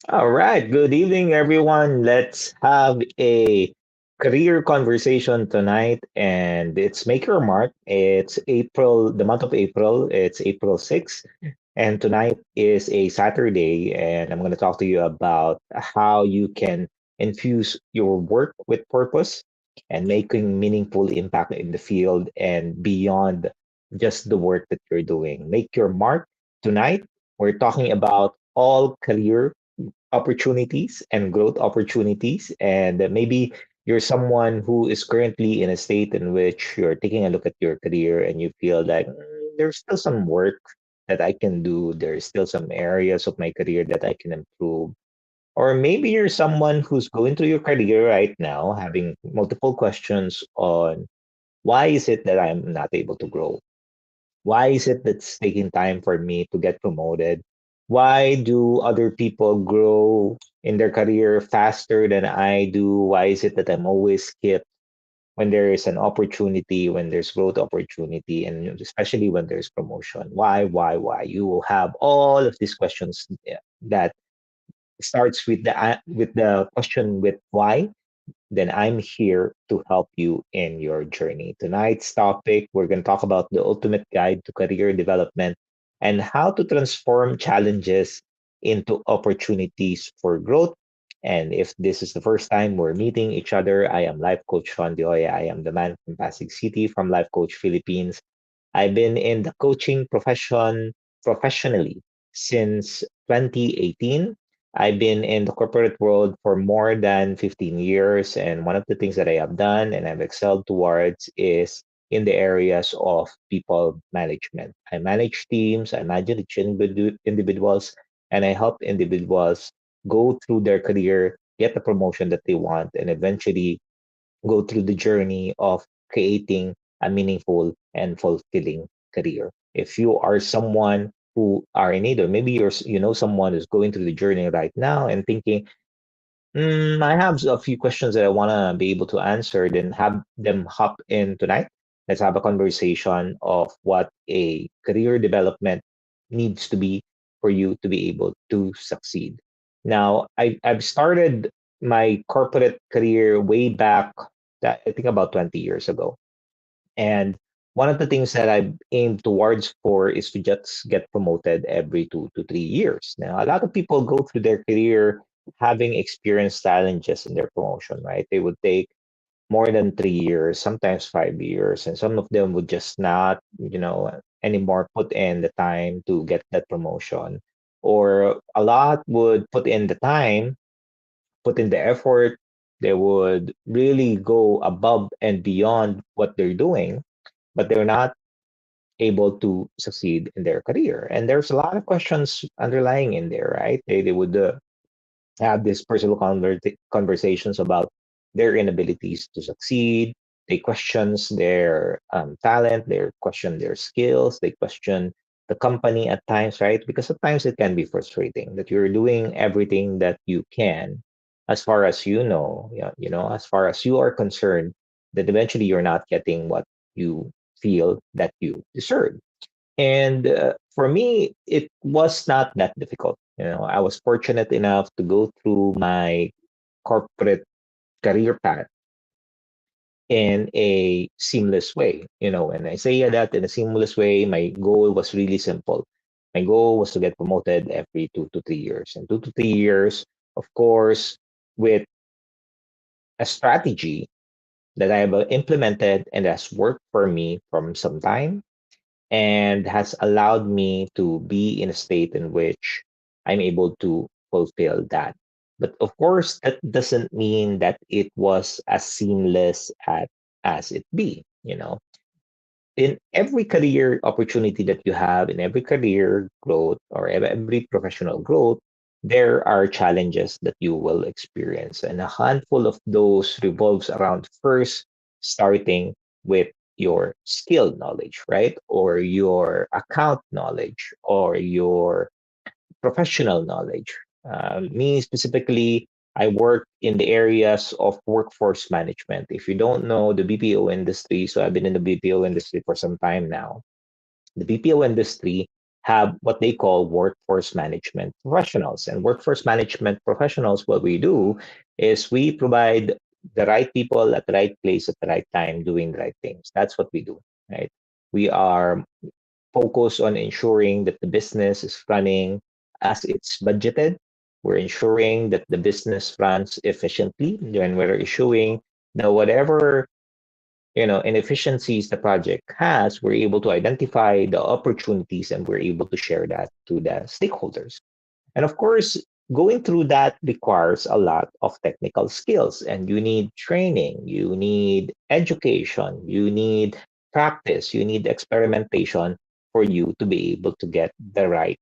All right. Good evening, everyone. Let's have a career conversation tonight, and it's Make Your Mark. It's April, the month of April. It's April 6th, and tonight is a Saturday, and I'm going to talk to you about how you can infuse your work with purpose and making meaningful impact in the field and beyond just the work that you're doing. Make your mark tonight. We're talking about all career opportunities and growth opportunities. And maybe you're someone who is currently in a state in which you're taking a look at your career and you feel like there's still some work that I can do. There's still some areas of my career that I can improve. Or maybe you're someone who's going through your career right now, having multiple questions on why is it that I'm not able to grow? Why is it that's taking time for me to get promoted? Why do other people grow in their career faster than I do? Why is it that I'm always skipped when there is an opportunity, when there's growth opportunity, and especially when there's promotion? Why? You will have all of these questions that starts with the question with why, then I'm here to help you in your journey. Tonight's topic, we're going to talk about the ultimate guide to career development and how to transform challenges into opportunities for growth. And if this is the first time we're meeting each other, I am Life Coach Shaun. I am the man from Pasig City from Life Coach Philippines. I've been in the coaching profession professionally since 2018. I've been in the corporate world for more than 15 years. And one of the things that I have done and I've excelled towards is in the areas of people management. I manage teams, I manage individuals, and I help individuals go through their career, get the promotion that they want, and eventually go through the journey of creating a meaningful and fulfilling career. If you are someone who are in need, or maybe someone who's going through the journey right now and thinking, I have a few questions that I want to be able to answer, then have them hop in tonight. Let's have a conversation of what a career development needs to be for you to be able to succeed. Now, I've started my corporate career way back, that I think about 20 years ago. And one of the things that I aim towards for is to just get promoted every 2 to 3 years. Now, a lot of people go through their career having experienced challenges in their promotion, right? They would take more than 3 years, sometimes 5 years, and some of them would just not, anymore put in the time to get that promotion. Or a lot would put in the time, put in the effort, they would really go above and beyond what they're doing, but they're not able to succeed in their career. And there's a lot of questions underlying in there, right? They would have these personal conversations about their inabilities to succeed. They questions their talent. They question their skills. They question the company at times, right? Because at times it can be frustrating that you're doing everything that you can, as far as you know, yeah, as far as you are concerned, that eventually you're not getting what you feel that you deserve. And for me, it was not that difficult. I was fortunate enough to go through my corporate career path in a seamless way. When I say that in a seamless way, my goal was really simple. My goal was to get promoted every 2 to 3 years. And 2 to 3 years, of course, with a strategy that I have implemented and has worked for me from some time and has allowed me to be in a state in which I'm able to fulfill that. But of course, that doesn't mean that it was as seamless as it be. In every career opportunity that you have, in every career growth or every professional growth, there are challenges that you will experience. And a handful of those revolves around first starting with your skill knowledge, right? Or your account knowledge or your professional knowledge. Me specifically, I work in the areas of workforce management. If you don't know the BPO industry, so I've been in the BPO industry for some time now. The BPO industry have what they call workforce management professionals. And workforce management professionals, what we do is we provide the right people at the right place at the right time doing the right things. That's what we do, right? We are focused on ensuring that the business is running as it's budgeted. We're ensuring that the business runs efficiently. When we're issuing now whatever inefficiencies the project has, we're able to identify the opportunities and we're able to share that to the stakeholders. And of course, going through that requires a lot of technical skills, and you need training, you need education, you need practice, you need experimentation for you to be able to get the right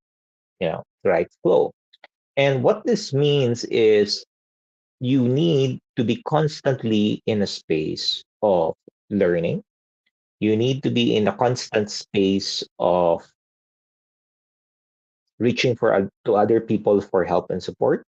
flow. And what this means is you need to be constantly in a space of learning. You need to be in a constant space of reaching to other people for help and support,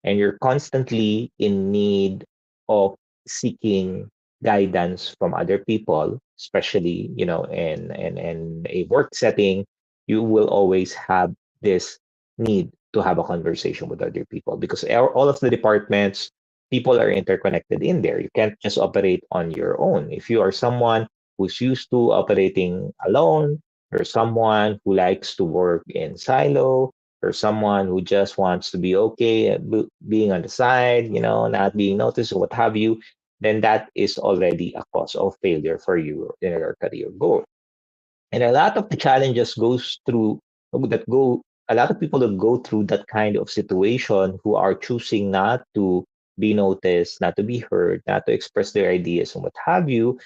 and you're constantly in need of seeking guidance from other people, especially in a work setting. You will always have this need to have a conversation with other people because all of the departments, people are interconnected in there. You can't just operate on your own. If you are someone who's used to operating alone, or someone who likes to work in silo, or someone who just wants to be okay at being on the side, not being noticed or what have you, then that is already a cause of failure for you in your career goal. And a lot of the challenges goes through that go a lot of people that go through that kind of situation who are choosing not to be noticed, not to be heard, not to express their ideas and what have you,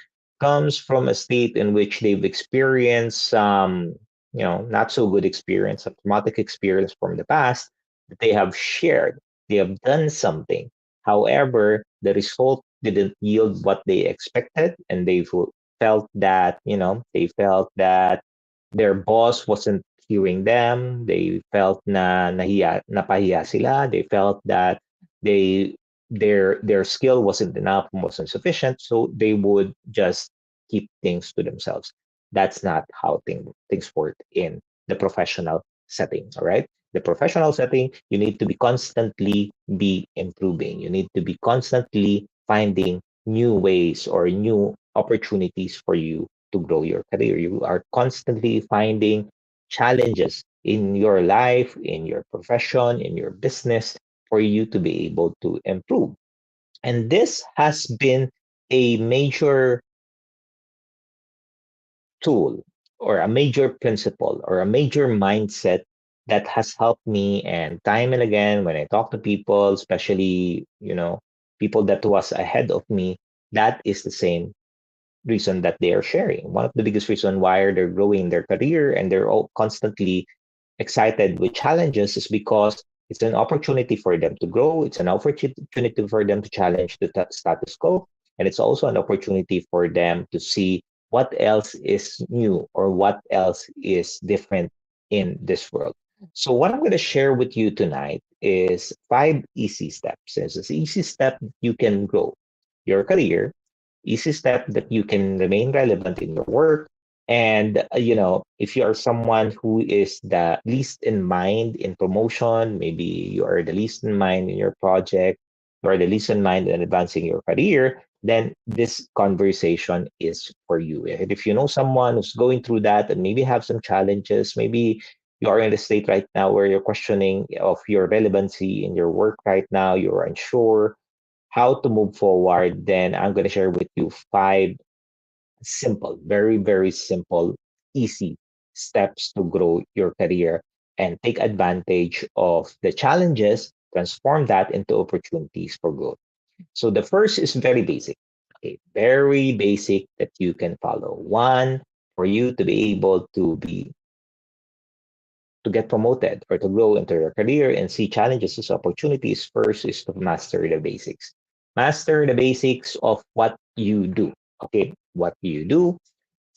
comes from a state in which they've experienced some, not so good experience, a traumatic experience from the past that they have shared. They have done something. However, the result didn't yield what they expected, and they felt that their boss wasn't hearing them. They felt napahiya sila. They felt that they their skill wasn't enough, wasn't sufficient, so they would just keep things to themselves. That's not how things work in the professional setting. All right. The professional setting, you need to be constantly be improving. You need to be constantly finding new ways or new opportunities for you to grow your career. You are constantly finding challenges in your life, in your profession, in your business for you to be able to improve. And this has been a major tool or a major principle or a major mindset that has helped me. And time and again, when I talk to people, especially, people that was ahead of me, that is the same reason that they are sharing. One of the biggest reason why they're growing their career and they're all constantly excited with challenges is because it's an opportunity for them to grow. It's an opportunity for them to challenge the status quo. And it's also an opportunity for them to see what else is new or what else is different in this world. So, what I'm going to share with you tonight is 5 easy steps. It's an easy step you can grow your career, easy step that you can remain relevant in your work. And if you are someone who is the least in mind in promotion, maybe you are the least in mind in your project, or the least in mind in advancing your career, then this conversation is for you. And if you know someone who's going through that and maybe have some challenges, maybe you are in a state right now where you're questioning of your relevancy in your work right now, you're unsure how to move forward, then I'm going to share with you 5 simple, very, very simple, easy steps to grow your career and take advantage of the challenges, transform that into opportunities for growth. So the first is very basic, okay, very basic that you can follow. One, for you to be able to get promoted or to grow into your career and see challenges as opportunities, first is to master the basics. Master the basics of what you do. Okay, what you do,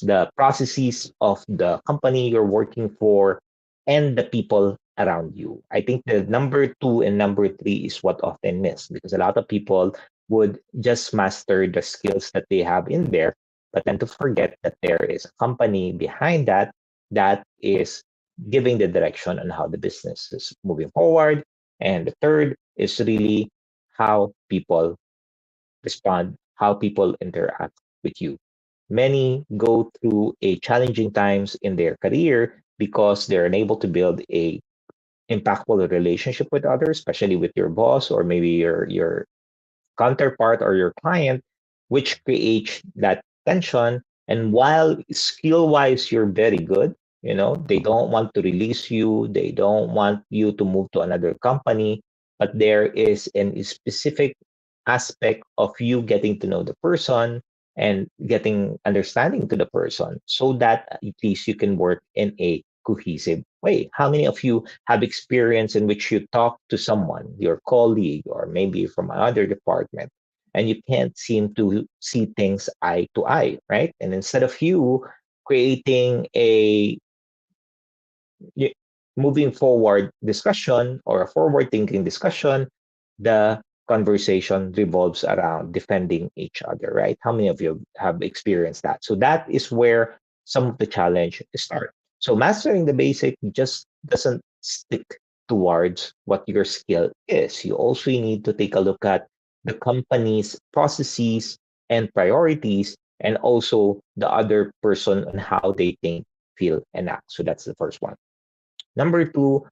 the processes of the company you're working for, and the people around you. I think the number two and number three is what often missed because a lot of people would just master the skills that they have in there, but tend to forget that there is a company behind that that is giving the direction on how the business is moving forward. And the third is really how people respond, how people interact with you. Many go through a challenging times in their career because they're unable to build a impactful relationship with others, especially with your boss or maybe your counterpart or your client, which creates that tension. And while skill wise, you're very good, they don't want to release you, they don't want you to move to another company, but there is a specific aspect of you getting to know the person and getting understanding to the person so that at least you can work in a cohesive way. How many of you have experience in which you talk to someone, your colleague, or maybe from another department, and you can't seem to see things eye to eye, right? And instead of you creating a y- moving forward discussion or a forward thinking discussion, the conversation revolves around defending each other, right? How many of you have experienced that? So that is where some of the challenge start. So mastering the basic just doesn't stick towards what your skill is. You also need to take a look at the company's processes and priorities, and also the other person on how they think, feel, and act. So that's the first one. Number two,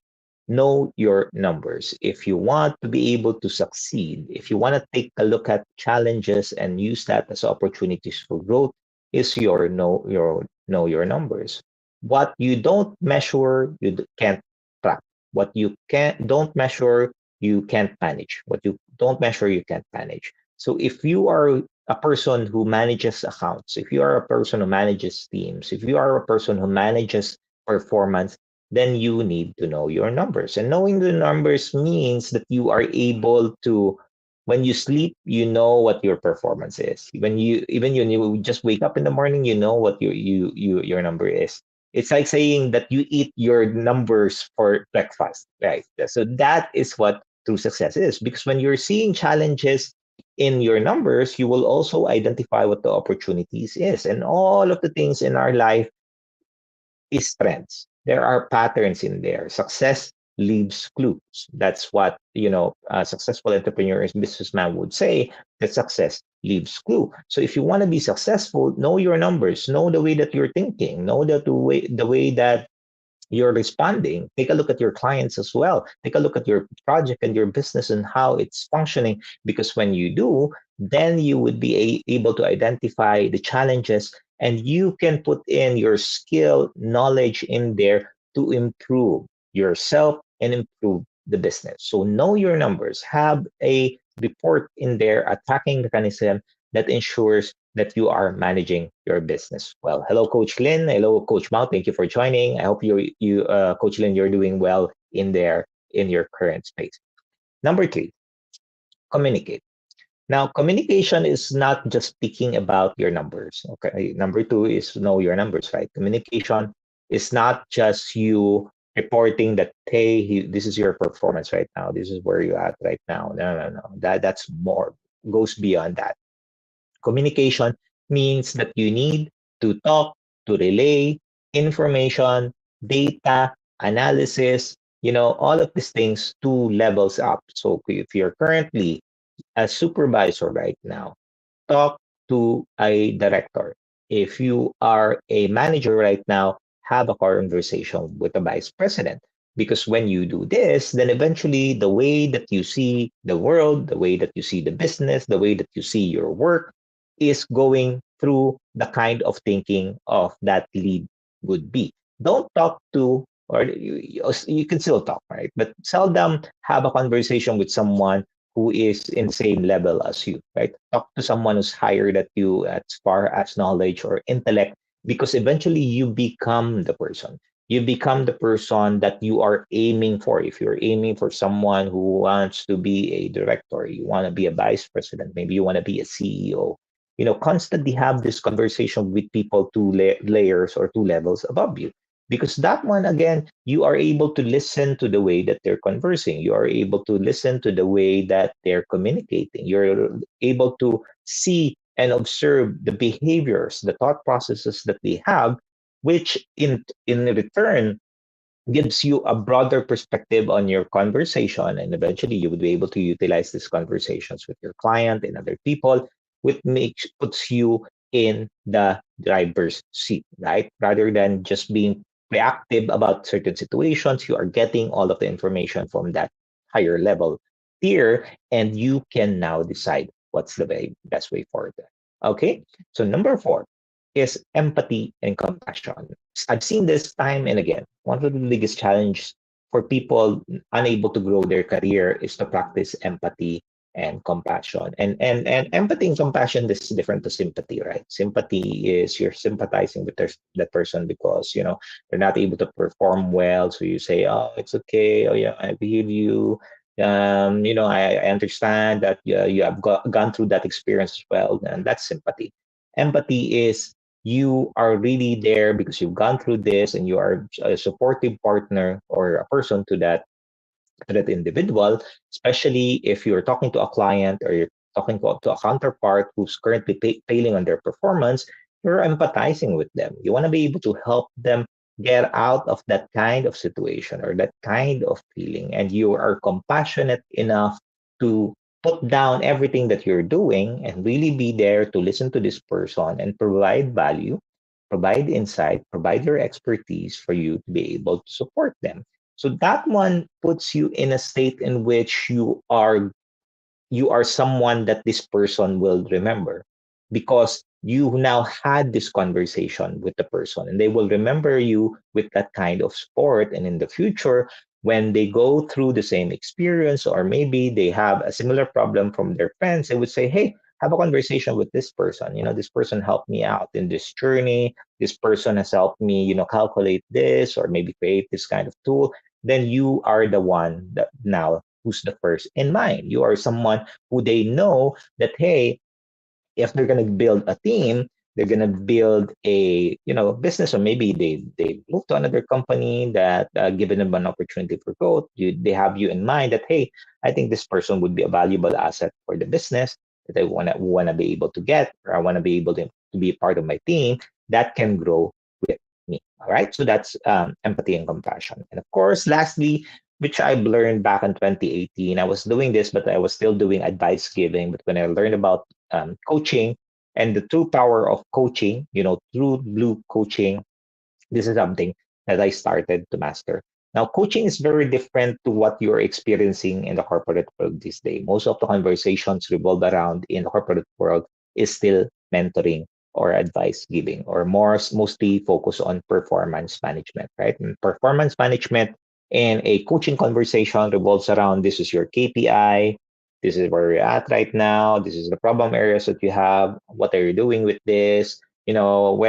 know your numbers. If you want to be able to succeed, if you want to take a look at challenges and use that as opportunities for growth, is your numbers. What you don't measure, can't track. What you don't measure, you can't manage. What you don't measure, you can't manage. So if you are a person who manages accounts, if you are a person who manages teams, if you are a person who manages performance, then you need to know your numbers. And knowing the numbers means that you are able to, when you sleep, you know what your performance is. When you even you just wake up in the morning, you know what your number is. It's like saying that you eat your numbers for breakfast, right? So that is what true success is. Because when you're seeing challenges in your numbers, you will also identify what the opportunities is. And all of the things in our life is trends. There are patterns in there. Success leaves clues. That's what a successful entrepreneur and businessman would say. That success leaves clue. So if you want to be successful, know your numbers, know the way that you're thinking, know the way that you're responding. Take a look at your clients as well. Take a look at your project and your business and how it's functioning. Because when you do, then you would be able to identify the challenges, and you can put in your skill, knowledge in there to improve yourself and improve the business. So know your numbers, have a report in there, a tracking mechanism that ensures that you are managing your business well. Hello, Coach Lynn. Hello, Coach Mao. Thank you for joining. I hope Coach Lynn, you're doing well in there in your current space. Number three, communicate. Now, communication is not just speaking about your numbers. Okay. Number two is know your numbers, right? Communication is not just you reporting that, hey, this is your performance right now. This is where you're at right now. No, no, no. That's more, goes beyond that. Communication means that you need to talk, to relay information, data, analysis, all of these things to levels up. So if you're currently a supervisor right now, talk to a director. If you are a manager right now, have a conversation with the vice president. Because when you do this, then eventually the way that you see the world, the way that you see the business, the way that you see your work is going through the kind of thinking of that lead would be. Don't talk to, or you can still talk, right? But seldom have a conversation with someone who is in the same level as you, right? Talk to someone who's higher than you as far as knowledge or intellect, because eventually you become the person. You become the person that you are aiming for. If you're aiming for someone who wants to be a director, you want to be a vice president, maybe you want to be a CEO, constantly have this conversation with people two layers or two levels above you, because that one, again, you are able to listen to the way that they're conversing, you are able to listen to the way that they're communicating, you're able to see and observe the behaviors, the thought processes that they have, which in return gives you a broader perspective on your conversation, and eventually you would be able to utilize these conversations with your client and other people, which makes puts you in the driver's seat, right? Rather than just being reactive about certain situations, you are getting all of the information from that higher level tier, and you can now decide what's the best way forward. Okay, so number four is empathy and compassion. I've seen this time and again. One of the biggest challenges for people unable to grow their career is to practice empathy and compassion. And empathy and compassion, this is different to sympathy, right? Sympathy is you're sympathizing with that person because they're not able to perform well. So you say, oh, it's okay. Oh yeah, I believe you. I understand that you have gone through that experience as well, and that's sympathy. Empathy is you are really there because you've gone through this and you are a supportive partner or a person to that individual, especially if you're talking to a client or you're talking to a counterpart who's currently failing on their performance. You're empathizing with them. You want to be able to help them get out of that kind of situation or that kind of feeling, and you are compassionate enough to put down everything that you're doing and really be there to listen to this person and provide value, provide insight, provide your expertise for you to be able to support them. So that one puts you in a state in which you are someone that this person will remember because you now had this conversation with the person, and they will remember you with that kind of support. And in the future, when they go through the same experience or maybe they have a similar problem from their friends, they would say, hey, have a conversation with this person. This person helped me out in this journey. This person has helped me, calculate this or maybe create this kind of tool. Then you are the one that now who's the first in mind. You are someone who they know that, hey, if they're going to build a team, they're going to build a business, or maybe they move to another company that given them an opportunity for growth. They have you in mind that, hey, I think this person would be a valuable asset for the business that I want to be able to get, or I want to be able to be a part of my team that can grow with me. All right, so that's empathy and compassion. And of course, lastly, which I've learned back in 2018. I was doing this, but I was still doing advice giving. But when I learned about coaching and the true power of coaching, true blue coaching, this is something that I started to master. Now, coaching is very different to what you're experiencing in the corporate world this day. Most of the conversations revolve around in the corporate world is still mentoring or advice giving, or mostly focus on performance management, right? And performance management in a coaching conversation revolves around this is your KPI, this is where you're at right now, this is the problem areas that you have, what are you doing with this, when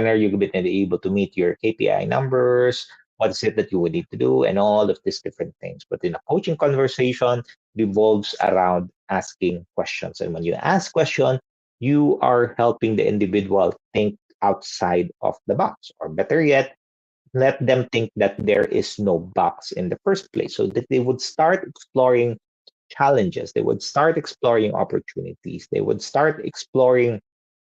are you going to be able to meet your KPI numbers? What is it that you would need to do? And all of these different things. But in a coaching conversation, revolves around asking questions. And when you ask questions, you are helping the individual think outside of the box. Or better yet, let them think that there is no box in the first place, so that they would start exploring challenges. They would start exploring opportunities. They would start exploring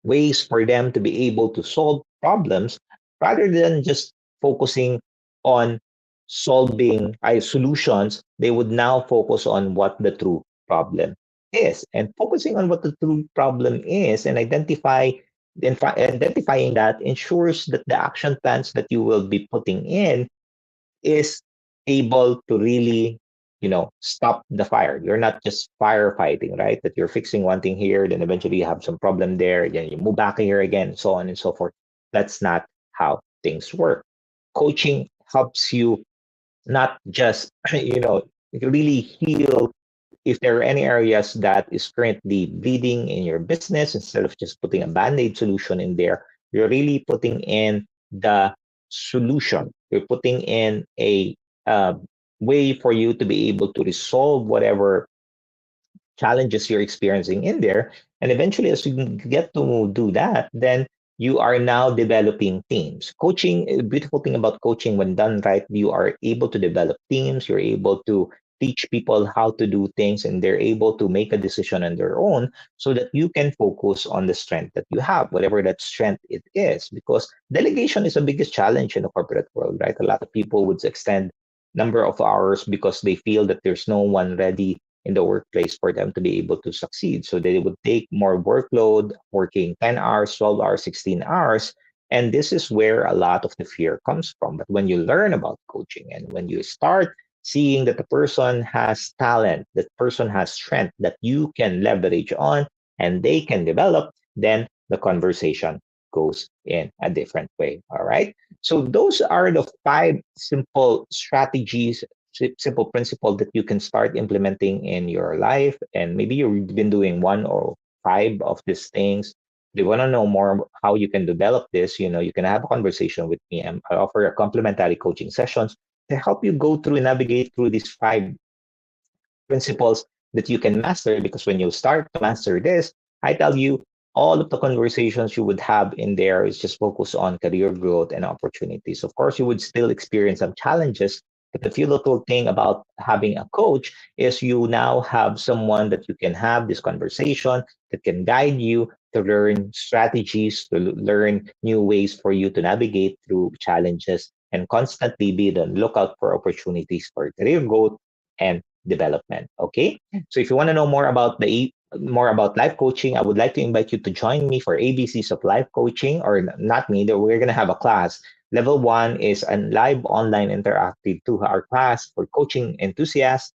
ways for them to be able to solve problems rather than just focusing on solving solutions. They would now focus on what the true problem is, and focusing on what the true problem is and identifying that ensures that the action plans that you will be putting in is able to really stop the fire. You're not just firefighting, right? That you're fixing one thing here, then eventually you have some problem there, then you move back here again, so on and so forth. That's not how things work. Coaching helps you not just really heal if there are any areas that is currently bleeding in your business. Instead of just putting a band-aid solution in there, you're really putting in the solution. You're putting in a uh, way for you to be able to resolve whatever challenges you're experiencing in there. And eventually, as you get to do that, then you are now developing teams. Coaching, a beautiful thing about coaching, when done right, you are able to develop teams. You're able to teach people how to do things, and they're able to make a decision on their own so that you can focus on the strength that you have, whatever that strength it is. Because delegation is the biggest challenge in the corporate world, right? A lot of people would extend number of hours because they feel that there's no one ready in the workplace for them to be able to succeed. So they would take more workload, working 10 hours, 12 hours, 16 hours. And this is where a lot of the fear comes from. But when you learn about coaching and when you start seeing that the person has talent, that person has strength that you can leverage on and they can develop, then the conversation goes in a different way. All right. So those are the five simple strategies, simple principle that you can start implementing in your life. And maybe you've been doing one or five of these things. If you want to know more how you can develop this, you can have a conversation with me. I offer a complimentary coaching sessions to help you go through, navigate through these five principles that you can master, because when you start to master this, I tell you, all of the conversations you would have in there is just focused on career growth and opportunities. Of course, you would still experience some challenges, but the beautiful thing about having a coach is you now have someone that you can have this conversation that can guide you to learn strategies, to learn new ways for you to navigate through challenges and constantly be the lookout for opportunities for career growth and development. Okay. So if you want to know more about life coaching, I would like to invite you to join me for ABCs of life coaching, or not me, that we're going to have a class. Level one is a live online interactive 2-hour class for coaching enthusiasts.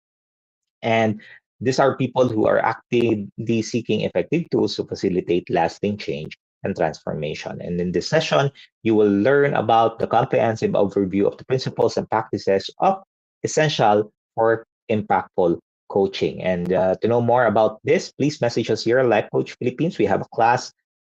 And these are people who are actively seeking effective tools to facilitate lasting change and transformation. And in this session, you will learn about the comprehensive overview of the principles and practices of essential for impactful coaching. And to know more about this, please message us here at Life Coach Philippines. We have a class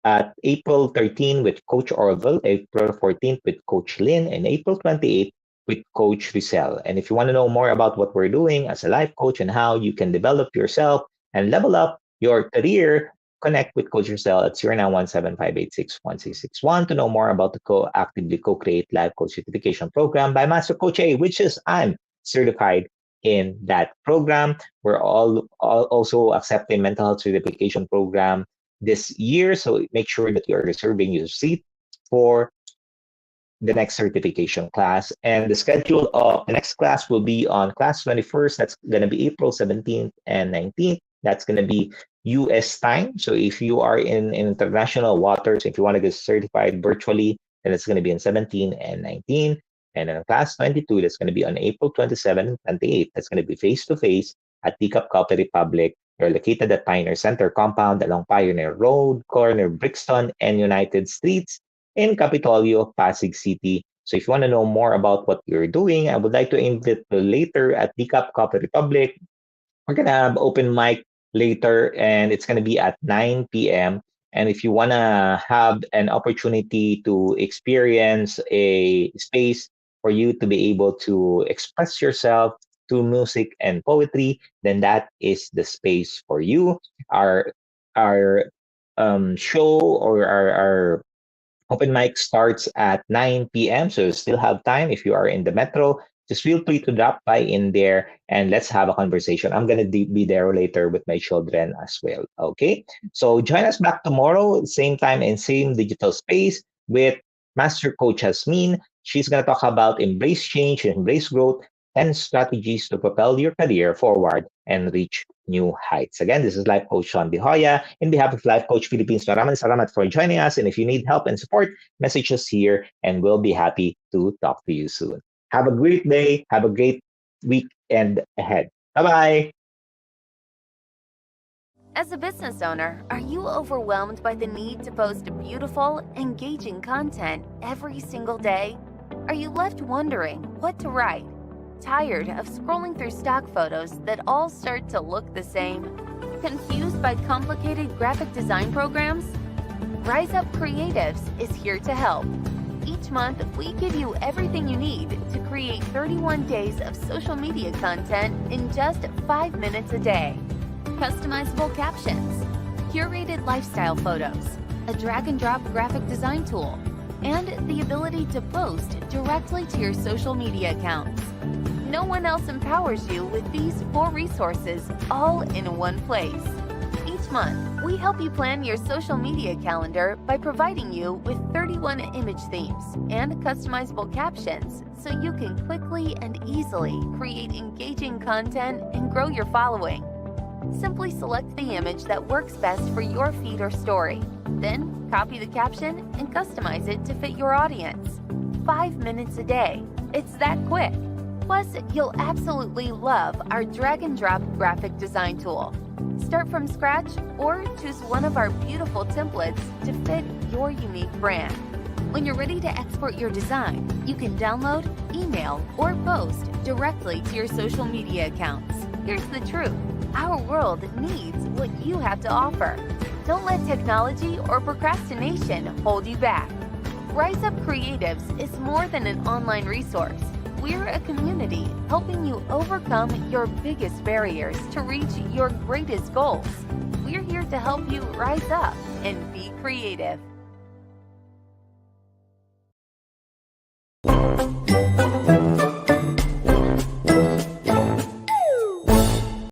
at April 13 with Coach Orville, April 14th with Coach Lynn, and April 28th with Coach Rizal. And if you want to know more about what we're doing as a life coach and how you can develop yourself and level up your career, connect with Coach Rizal at 0917-586-1661 to know more about the Actively Co-Create Life Coach Certification Program by Master Coach A, which is I'm certified in that program. We're all also accepting mental health certification program this year. So make sure that you are reserving your seat for the next certification class. And the schedule of the next class will be on class 21st. That's going to be April 17th and 19th. That's going to be US time. So if you are in international waters, if you want to get certified virtually, then it's going to be in 17 and 19. And then class 22, that's going to be on April 27 and 28. That's going to be face-to-face at CACC Coffee Republic. They're located at Pioneer Center compound along Pioneer Road, corner Brixton and United Streets in Capitolio, Pasig City. So if you want to know more about what you're doing, I would like to invite you later at CACC Coffee Republic. We're going to have open mic later, and it's going to be at 9 p.m. And if you want to have an opportunity to experience a space for you to be able to express yourself through music and poetry, then that is the space for you. Our show, or our open mic starts at 9 p.m. So you still have time. If you are in the metro, just feel free to drop by in there and let's have a conversation. I'm going to be there later with my children as well. Okay. So join us back tomorrow, same time and same digital space, with Master Coach Jasmine. She's going to talk about embrace change and embrace growth and strategies to propel your career forward and reach new heights. Again, this is Life Coach Shaun Bihoya. In behalf of Life Coach Philippines, maraming salamat for joining us. And if you need help and support, message us here and we'll be happy to talk to you soon. Have a great day. Have a great weekend ahead. Bye-bye. As a business owner, are you overwhelmed by the need to post beautiful, engaging content every single day? Are you left wondering what to write? Tired of scrolling through stock photos that all start to look the same? Confused by complicated graphic design programs? Rise Up Creatives is here to help. Each month, we give you everything you need to create 31 days of social media content in just 5 minutes a day. Customizable captions, curated lifestyle photos, a drag and drop graphic design tool, and the ability to post directly to your social media accounts. No one else empowers you with these 4 resources all in one place. Each Each month, we help you plan your social media calendar by providing you with 31 image themes and customizable captions so you can quickly and easily create engaging content and grow your following. Simply select the image that works best for your feed or story. Then, copy the caption and customize it to fit your audience. 5 minutes a day. It's that quick. Plus, you'll absolutely love our drag and drop graphic design tool. Start from scratch or choose one of our beautiful templates to fit your unique brand. When you're ready to export your design, you can download, email, or post directly to your social media accounts. Here's the truth. Our world needs what you have to offer. Don't let technology or procrastination hold you back. Rise Up Creatives is more than an online resource. We're a community helping you overcome your biggest barriers to reach your greatest goals. We're here to help you rise up and be creative.